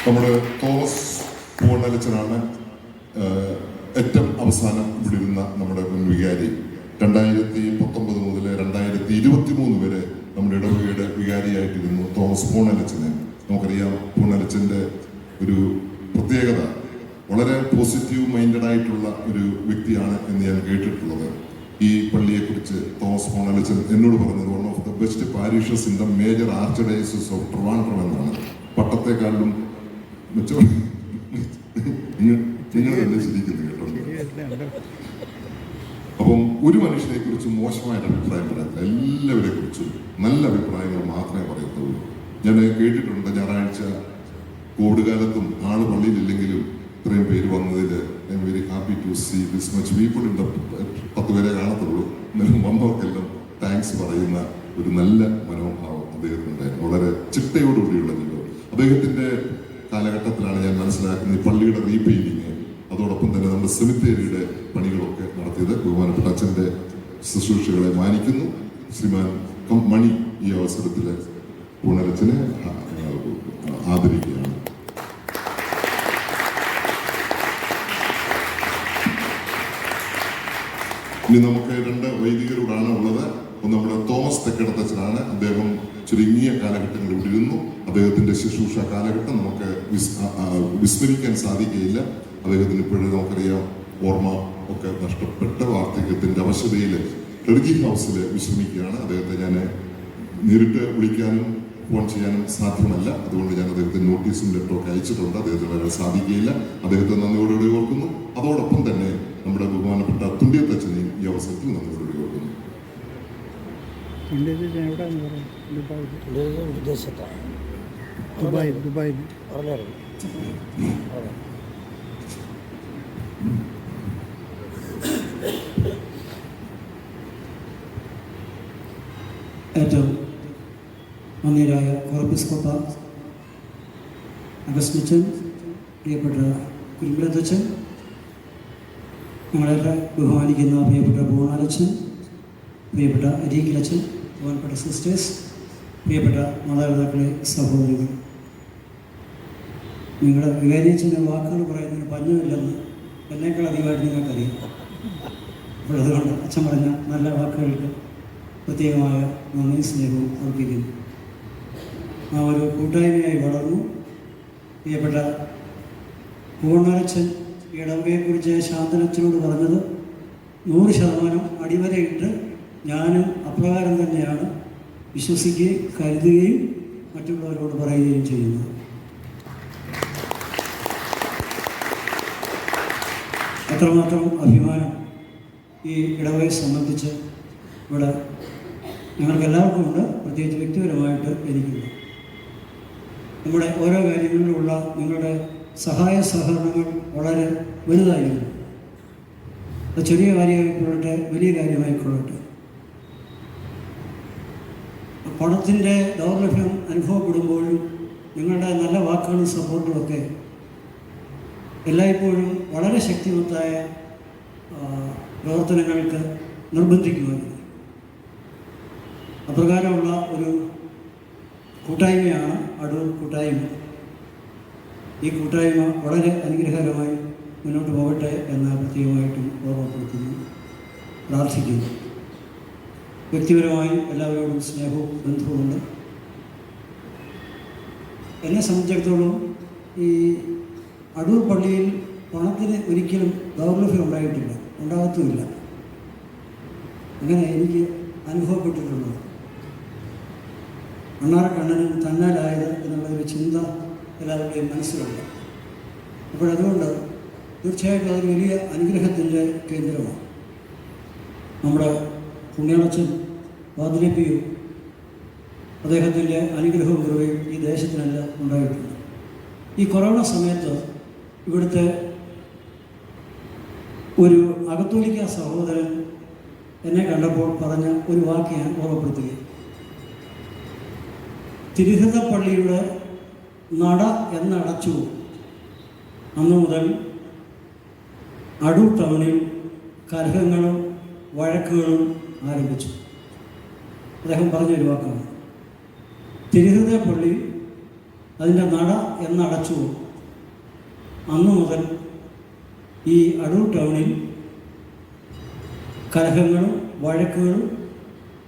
നമ്മുടെ തോമസ് പൂവണ്ണലച്ചനാണ് ഏറ്റവും അവസാനം ഇവിടെ ഇരുന്ന നമ്മുടെ മുൻ വികാരി. 2019 മുതൽ 2023 വരെ നമ്മുടെ ഇടവകയുടെ വികാരിയായിട്ടിരുന്നു തോമസ് പൂവണ്ണലച്ചനെ. നമുക്കറിയാം പൂവണ്ണലച്ചൻ്റെ ഒരു പ്രത്യേകത വളരെ പോസിറ്റീവ് മൈൻഡഡ് ആയിട്ടുള്ള ഒരു വ്യക്തിയാണ് എന്ന് ഞാൻ കേട്ടിട്ടുള്ളത്. ഈ പള്ളിയെക്കുറിച്ച് തോമസ് പൂവണ്ണലച്ചൻ എന്നോട് പറഞ്ഞത് one of the best parishes in the major archdiocese of Trivandrum എന്നാണ്. പട്ടത്തെക്കാളും നിങ്ങൾ തന്നെ ചിരിക്കുന്നു കേട്ടോ. അപ്പം ഒരു മനുഷ്യനെ കുറിച്ച് മോശമായിട്ട് അഭിപ്രായം പറയത്തില്ല, എല്ലാവരെ കുറിച്ചും നല്ല അഭിപ്രായങ്ങൾ മാത്രമേ പറയത്തുള്ളൂ. ഞാൻ കേട്ടിട്ടുണ്ട് ഞായറാഴ്ച കോവിഡ് കാലത്തും ആള് പള്ളിയിലില്ലെങ്കിലും ഇത്രയും പേര് വന്നതിൽ I am very happy to see this much people in the 10 പേരെ കാണത്തുള്ളൂ. എന്നാലും വന്നവർക്കെല്ലാം താങ്ക്സ് പറയുന്ന ഒരു നല്ല മനോഭാവം അദ്ദേഹത്തിനുണ്ടായിരുന്നു. വളരെ ചിട്ടയോടുകൂടിയുള്ള ജീവിതം. അദ്ദേഹത്തിന്റെ കാലഘട്ടത്തിലാണ് ഞാൻ മനസ്സിലാക്കുന്നത് ഈ പള്ളിയുടെ റീപെയിന്റിങ്, അതോടൊപ്പം തന്നെ നമ്മുടെ സെമിത്തേരിയുടെ പണികളൊക്കെ നടത്തിയത്. ബഹുമാനപ്പെട്ട അച്ഛൻ്റെ ശുശ്രൂഷകളെ മാനിക്കുന്നു. ശ്രീമാൻ മണി ഈ അവസരത്തിൽ പൂവണ്ണലച്ചനെ ആദരിക്കുകയാണ്. ഇനി നമുക്ക് 2 വൈദികരോടാണ് ഉള്ളത്. ഒന്ന് നമ്മുടെ തോമസ് തെക്കടത്തച്ഛനാണ്. അദ്ദേഹം ചുരുങ്ങിയ കാലഘട്ടങ്ങളിൽ ഇവിടെ ഇരുന്നു. അദ്ദേഹത്തിന്റെ ശുശ്രൂഷ കാലഘട്ടം നമുക്ക് വിസ്മരിക്കാൻ സാധിക്കുകയില്ല. അദ്ദേഹത്തിന് ഇപ്പോഴും നമുക്കറിയാം ഓർമ്മ ഒക്കെ നഷ്ടപ്പെട്ട വാർദ്ധക്യത്തിന്റെ അവശതയിൽ ക്ലർജി ഹൗസിൽ വിശ്രമിക്കുകയാണ്. അദ്ദേഹത്തെ ഞാൻ നേരിട്ട് വിളിക്കാനും ഫോൺ ചെയ്യാനും സാധ്യമല്ല. അതുകൊണ്ട് ഞാൻ അദ്ദേഹത്തിന് നോട്ടീസും ലെറ്ററൊക്കെ അയച്ചിട്ടുണ്ട്. അദ്ദേഹത്തിന് വരാൻ സാധിക്കുകയില്ല. അദ്ദേഹത്തെ നന്ദിയോടുകൂടി ഓർക്കുന്നു. അതോടൊപ്പം തന്നെ നമ്മുടെ ബഹുമാനപ്പെട്ട തുണ്ടിയത്തച്ഛനെയും ഈ അവസരത്തിൽ നന്ദിയോടുകൂടി ഓർക്കുന്നു. ഏറ്റവും നന്ദിരായ കോർപ്പിസ്കോപ്പ അഗസ്റ്റിനച്ചൻ, പ്രിയപ്പെട്ട കുരുമ്പലത്തച്ഛൻ, ഞങ്ങളേറെ ബഹുമാനിക്കുന്ന പ്രിയപ്പെട്ട പൂവണ്ണലച്ചൻ, പ്രിയപ്പെട്ട അരീക്കിലച്ചൻ, ബഹുമാനപ്പെട്ട സിസ്റ്റേഴ്സ്, പ്രിയപ്പെട്ട മാതാപിതാക്കളെ, സഹോദരികൾ, നിങ്ങളുടെ വികാരിയച്ഛൻ്റെ വാക്കുകൾ പറയുന്നതിന് പഞ്ഞമില്ലെന്ന് എന്നേക്കാൾ അധികമായിട്ട് നിങ്ങൾക്കറിയാം. അപ്പോൾ അതുകൊണ്ട് അച്ഛൻ പറഞ്ഞ നല്ല വാക്കുകൾക്ക് പ്രത്യേകമായ നന്ദി സ്നേഹവും അർപ്പിക്കുന്നു. ആ ഒരു കൂട്ടായ്മയായി വളർന്നു. പ്രിയപ്പെട്ട പൂവണ്ണലച്ചൻ ഇടവകയെക്കുറിച്ച് ശാന്തനച്ചനോട് പറഞ്ഞത് 100% അടിവരയിട്ട് ഞാനും അപ്രകാരം തന്നെയാണ് വിശ്വസിക്കുകയും കരുതുകയും മറ്റുള്ളവരോട് പറയുകയും ചെയ്യുന്നത്. അത്രമാത്രം അഭിമാനം ഈ ഇടവകയെ സംബന്ധിച്ച് ഇവിടെ ഞങ്ങൾക്ക് എല്ലാവർക്കും ഉണ്ട്, പ്രത്യേകിച്ച് വ്യക്തിപരമായിട്ട് എനിക്കുണ്ട്. നമ്മുടെ ഓരോ കാര്യങ്ങളിലുള്ള നിങ്ങളുടെ സഹായ സഹകരണങ്ങൾ വളരെ വലുതായിരുന്നു. അത് ചെറിയ കാര്യമായിക്കൊള്ളട്ടെ, വലിയ കാര്യമായിക്കൊള്ളട്ടെ. പണത്തിൻ്റെ ദൗർലഭ്യം അനുഭവപ്പെടുമ്പോഴും നിങ്ങളുടെ നല്ല വാക്കുകളും സപ്പോർട്ടും ഒക്കെ എല്ലായ്പ്പോഴും വളരെ ശക്തിമത്തായ പ്രവർത്തനങ്ങൾക്ക് നിർബന്ധിക്കുമായിരുന്നു. അപ്രകാരമുള്ള ഒരു കൂട്ടായ്മയാണ് അടൂർ കൂട്ടായ്മ. ഈ കൂട്ടായ്മ വളരെ അനുഗ്രഹകരമായി മുന്നോട്ട് പോകട്ടെ എന്ന് പ്രത്യേകമായിട്ടും ഓർമ്മപ്പെടുത്തുന്നു, പ്രാർത്ഥിക്കുന്നു. വ്യക്തിപരമായി എല്ലാവരോടും സ്നേഹവും ബന്ധവുമുണ്ട്. എന്നെ സംബന്ധിച്ചിടത്തോളം ഈ അടൂർ പള്ളിയിൽ പണത്തിന് ഒരിക്കലും ദൗർലഭ്യം ഉണ്ടായിട്ടില്ല, ഉണ്ടാകത്തുമില്ല. അങ്ങനെ എനിക്ക് അനുഭവപ്പെട്ടിട്ടുള്ളത് അണ്ണാറക്കണ്ണനും തന്നാലായത് എന്നുള്ളൊരു ചിന്ത എല്ലാവരുടെയും മനസ്സിലുണ്ട്. അപ്പോഴതുകൊണ്ട് തീർച്ചയായിട്ടും അതൊരു വലിയ അനുഗ്രഹത്തിൻ്റെ കേന്ദ്രമാണ്. നമ്മുടെ പുണ്യാളച്ചൻ വാതിലിപ്പിയും അദ്ദേഹത്തിൻ്റെ അനുഗ്രഹവും കൃപയും ഈ ദേശത്തിനെല്ലാം ഉണ്ടായിട്ടുണ്ട്. ഈ കൊറോണ സമയത്ത് ഇവിടുത്തെ ഒരു അകത്തോലിക്ക സഹോദരൻ എന്നെ കണ്ടപ്പോൾ പറഞ്ഞ ഒരു വാക്ക് ഞാൻ ഓർമ്മപ്പെടുത്തുകയും, തിരുഹൃത പള്ളിയുടെ നട എന്നടച്ചു അന്നു മുതൽ അടൂർ ടൗണിൽ കലഹങ്ങളും വഴക്കുകളും ആരംഭിച്ചു. അദ്ദേഹം പറഞ്ഞൊരു വാക്കാണ്. തിരുഹൃദയ പള്ളി അതിൻ്റെ നട എന്നടച്ചു. അന്നു മുതൽ ഈ അടൂർ ടൗണിൽ കലഹങ്ങളും വഴക്കുകളും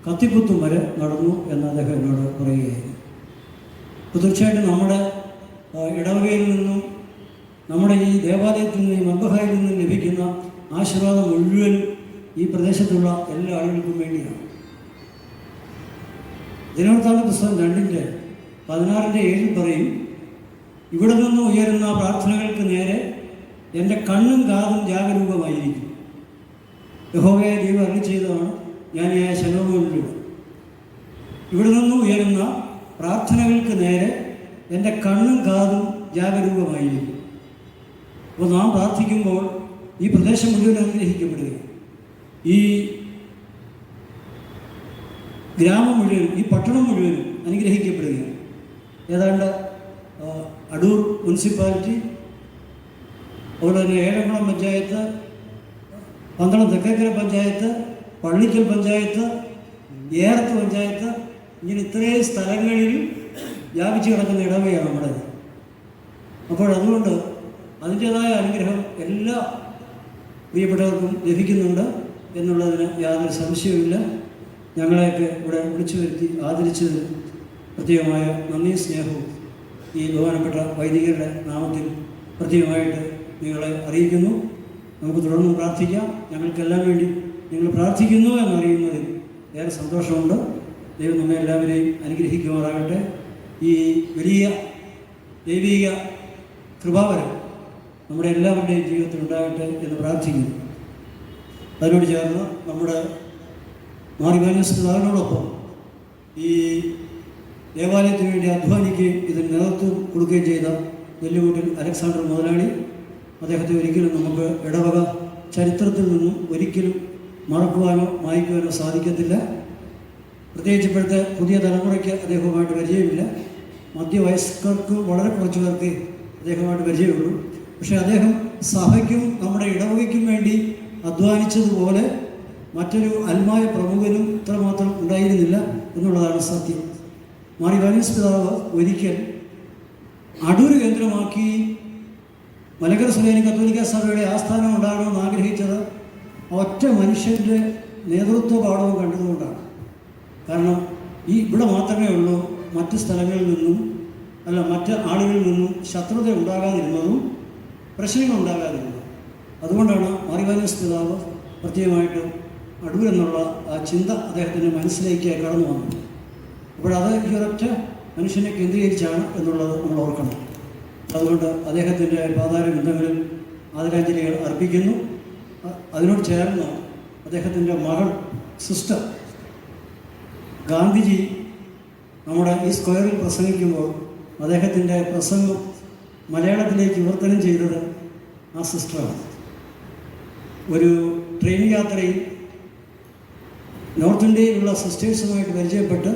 കത്തിക്കുത്തും വരെ നടന്നു എന്ന് അദ്ദേഹം എന്നോട് പറയുകയായിരുന്നു. അപ്പോൾ തീർച്ചയായിട്ടും നമ്മുടെ ഇടവകയിൽ നിന്നും നമ്മുടെ ഈ ദേവാലയത്തിൽ നിന്നും ഈ മദ്ബഹായിൽ നിന്നും ലഭിക്കുന്ന ആശീർവാദം മുഴുവൻ ഈ പ്രദേശത്തുള്ള എല്ലാ ആളുകൾക്കും വേണ്ടിയാണ്. ദിനവൃത്താന്ത പുസ്തകം 2:16-7 പറയും, ഇവിടെ നിന്ന് ഉയരുന്ന പ്രാർത്ഥനകൾക്ക് നേരെ എൻ്റെ കണ്ണും കാതും ജാഗരൂകമായിരിക്കും. യഹോവയായ ദൈവം അരുളി ചെയ്തതാണ് ഞാൻ ഈ ശലോമോനിലൂടെ. ഇവിടെ നിന്ന് ഉയരുന്ന പ്രാർത്ഥനകൾക്ക് നേരെ എൻ്റെ കണ്ണും കാതും ജാഗരൂകമായിരിക്കും. അപ്പോൾ നാം പ്രാർത്ഥിക്കുമ്പോൾ ഈ പ്രദേശം മുഴുവൻ അനുഗ്രഹിക്കപ്പെടുകയും ഈ ഗ്രാമം മുഴുവനും ഈ പട്ടണം മുഴുവനും അനുഗ്രഹിക്കപ്പെടുകയാണ്. ഏതാണ്ട് അടൂർ മുനിസിപ്പാലിറ്റി, അതുപോലെ തന്നെ ഏഴംകുളം പഞ്ചായത്ത്, പന്തളം തെക്കേക്കര പഞ്ചായത്ത്, പള്ളിക്കൽ പഞ്ചായത്ത്, ഏറത്ത് പഞ്ചായത്ത്, ഇങ്ങനെ ഇത്രയും സ്ഥലങ്ങളിൽ വ്യാപിച്ചു കിടക്കുന്ന ഇടവകയാണ് നമ്മുടേത്. അപ്പോൾ അതുകൊണ്ട് അതിൻ്റേതായ അനുഗ്രഹം എല്ലാ പ്രിയപ്പെട്ടവർക്കും ലഭിക്കുന്നുണ്ട് എന്നുള്ളതിന് യാതൊരു സംശയവുമില്ല. ഞങ്ങളെയൊക്കെ ഇവിടെ വിളിച്ചു വരുത്തി ആദരിച്ചതിന് പ്രത്യേകമായ നന്ദിയും സ്നേഹവും ഈ ബഹുമാനപ്പെട്ട വൈദികരുടെ നാമത്തിൽ പ്രത്യേകമായിട്ട് നിങ്ങളെ അറിയിക്കുന്നു. നമുക്ക് തുടർന്ന് പ്രാർത്ഥിക്കാം. ഞങ്ങൾക്കെല്ലാം വേണ്ടി നിങ്ങൾ പ്രാർത്ഥിക്കുന്നു എന്നറിയുന്നതിൽ ഏറെ സന്തോഷമുണ്ട്. ദൈവം നമ്മെ എല്ലാവരെയും അനുഗ്രഹിക്കുമാറാകട്ടെ. ഈ വലിയ ദൈവിക കൃപാവരം നമ്മുടെ എല്ലാവരുടെയും ജീവിതത്തിൽ ഉണ്ടാകട്ടെ എന്ന് പ്രാർത്ഥിക്കുന്നു. അതിനോട് ചേർന്ന് നമ്മുടെ മാറിമാന്യസ്പിതാവിനോടൊപ്പം ഈ ദേവാലയത്തിന് വേണ്ടി അധ്വാനിക്കുകയും ഇതിന് നേതൃത്വം കൊടുക്കുകയും ചെയ്ത നെല്ലിമൂട്ടിൽ അലക്സാണ്ടർ മുതലാളി, അദ്ദേഹത്തെ ഒരിക്കലും നമുക്ക് ഇടവക ചരിത്രത്തിൽ നിന്നും ഒരിക്കലും മറക്കുവാനോ മായ്ക്കുവാനോ സാധിക്കത്തില്ല. പ്രത്യേകിച്ച് ഇപ്പോഴത്തെ പുതിയ തലമുറയ്ക്ക് അദ്ദേഹവുമായിട്ട് പരിചയമില്ല. മധ്യവയസ്കർക്ക് വളരെ കുറച്ച് പേർക്ക് അദ്ദേഹവുമായിട്ട് പരിചയമുള്ളൂ. പക്ഷേ അദ്ദേഹം സഭയ്ക്കും നമ്മുടെ ഇടവകയ്ക്കും വേണ്ടി അധ്വാനിച്ചതുപോലെ മറ്റൊരു അൽമായ പ്രമുഖനും ഇത്രമാത്രം ഉണ്ടായിരുന്നില്ല എന്നുള്ളതാണ് സത്യം. മാർ യോഹന്നാനീസ് പിതാവ് ഒരിക്കൽ അടൂർ കേന്ദ്രമാക്കി മലങ്കര സുറിയാനി കത്തോലിക്ക സഭയുടെ ആസ്ഥാനം ഉണ്ടാകണമെന്ന് ആഗ്രഹിച്ചത് ഒറ്റ മനുഷ്യൻ്റെ നേതൃത്വ പാഠവും കണ്ടതുകൊണ്ടാണ്. കാരണം ഇവിടെ മാത്രമേ ഉള്ളൂ മറ്റ് സ്ഥലങ്ങളിൽ നിന്നും മറ്റ് ആളുകളിൽ നിന്നും ശത്രുത ഉണ്ടാകാതിരുന്നതും പ്രശ്നങ്ങൾ ഉണ്ടാകാതിരുന്നതും. അതുകൊണ്ടാണ് മാർ യോഹന്നാനീസ് പിതാവ് പ്രത്യേകമായിട്ട് അടൂർ എന്നുള്ള ആ ചിന്ത അദ്ദേഹത്തിൻ്റെ മനസ്സിലേക്ക് കടന്നു വന്നത്. അപ്പോഴത് ഈ ഒരൊറ്റ മനുഷ്യനെ കേന്ദ്രീകരിച്ചാണ് എന്നുള്ളത് നമ്മൾ ഓർക്കണം. അതുകൊണ്ട് അദ്ദേഹത്തിൻ്റെ പാതാര ബന്ധങ്ങളിൽ ആദരാഞ്ജലികൾ അർപ്പിക്കുന്നു. അതിനോട് ചേർന്ന് അദ്ദേഹത്തിൻ്റെ മകൾ സിസ്റ്റർ ഗാന്ധിജി നമ്മുടെ ഈ സ്ക്വയറിൽ പ്രസംഗിക്കുമ്പോൾ അദ്ദേഹത്തിൻ്റെ പ്രസംഗം മലയാളത്തിലേക്ക് വിവർത്തനം ചെയ്തത് ആ സിസ്റ്ററാണ്. ഒരു ട്രെയിൻ യാത്രയിൽ നോർത്ത് ഇന്ത്യയിലുള്ള സിസ്റ്റേഴ്സുമായിട്ട് പരിചയപ്പെട്ട്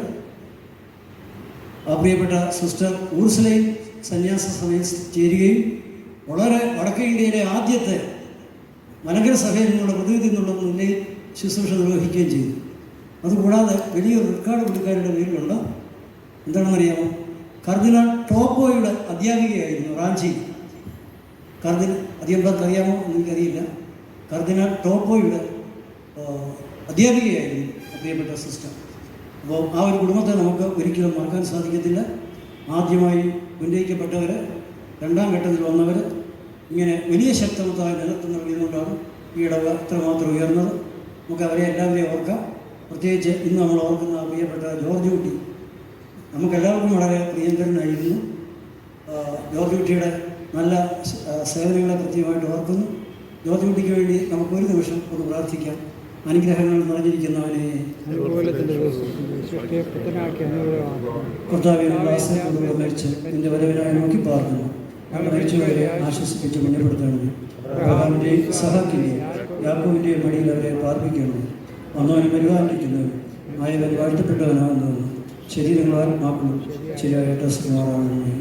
ആ പ്രിയപ്പെട്ട സിസ്റ്റർ ഊർസലയിൽ സന്യാസ സമയം ചേരുകയും വളരെ വടക്കേ ഇന്ത്യയിലെ ആദ്യത്തെ മലങ്കര സഭയിൽ നിന്നുള്ള പ്രതിനിധി എന്നുള്ള നിലയിൽ ശുശ്രൂഷ നിർവഹിക്കുകയും ചെയ്തു. അതുകൂടാതെ വലിയൊരു റെക്കോർഡ് പുള്ളിക്കാരുടെ പേരിലുള്ള എന്താണെന്നറിയാമോ, കർദിനാൾ ടോപ്പോയുടെ അധ്യാപികയായിരുന്നു റാഞ്ചി. അധികം പേർക്ക് അറിയാമോ എന്നെനിക്കറിയില്ല. കർദിനാൾ ടോപ്പോയുടെ അധ്യാപികയായിരുന്നു പ്രിയപ്പെട്ട സിസ്റ്റർ. അപ്പോൾ ആ ഒരു കുടുംബത്തെ നമുക്ക് ഒരിക്കലും മറക്കാൻ സാധിക്കത്തില്ല. ആദ്യമായി ഉന്നയിക്കപ്പെട്ടവർ, രണ്ടാം ഘട്ടത്തിൽ വന്നവർ, ഇങ്ങനെ വലിയ ശക്തമത്തായ നേതൃത്വം നൽകിയതുകൊണ്ടാണ് ഈ ഇടവക ഇത്രമാത്രം ഉയർന്നത്. നമുക്ക് അവരെ എല്ലാവരെയും ഓർക്കാം. പ്രത്യേകിച്ച് ഇന്ന് നമ്മൾ ഓർക്കുന്ന പ്രിയപ്പെട്ട ജോർജ് കുട്ടി നമുക്കെല്ലാവർക്കും വളരെ പ്രിയങ്കരനായിരുന്നു. ജോർജ് കുട്ടിയുടെ നല്ല സേവനങ്ങളെ കൃത്യമായിട്ട് ഓർക്കുന്നു. ജോർജ് കുട്ടിക്ക് വേണ്ടി നമുക്കൊരു നിമിഷം ഒന്ന് പ്രാർത്ഥിക്കാം. അനുഗ്രഹങ്ങൾ നിറഞ്ഞിരിക്കുന്നവനെ കർത്താവിനുള്ള ആശ്രയത്തോടുകൂടെ മരിച്ച് നിന്റെ വരവിനായി നോക്കി പാർക്കുന്നു. ഞങ്ങൾ മരിച്ചവരെ ആശ്വസിപ്പിച്ച് മുന്നപ്പെടുത്തണമേ. അബ്രഹാമിൻ്റെയും ഇസഹാക്കിൻ്റെയും യാക്കോബിൻ്റെയും മടിയിൽ അവരെ പാർപ്പിക്കണം. വന്നവനും പരിപാലിക്കുന്നവനും ആയവൻ വാഴ്ത്തപ്പെട്ടവനാകുന്നവനും ശരീരങ്ങളും ആത്മാക്കളും ശരിയായ ടെസ്റ്റുമാറാകുന്നു.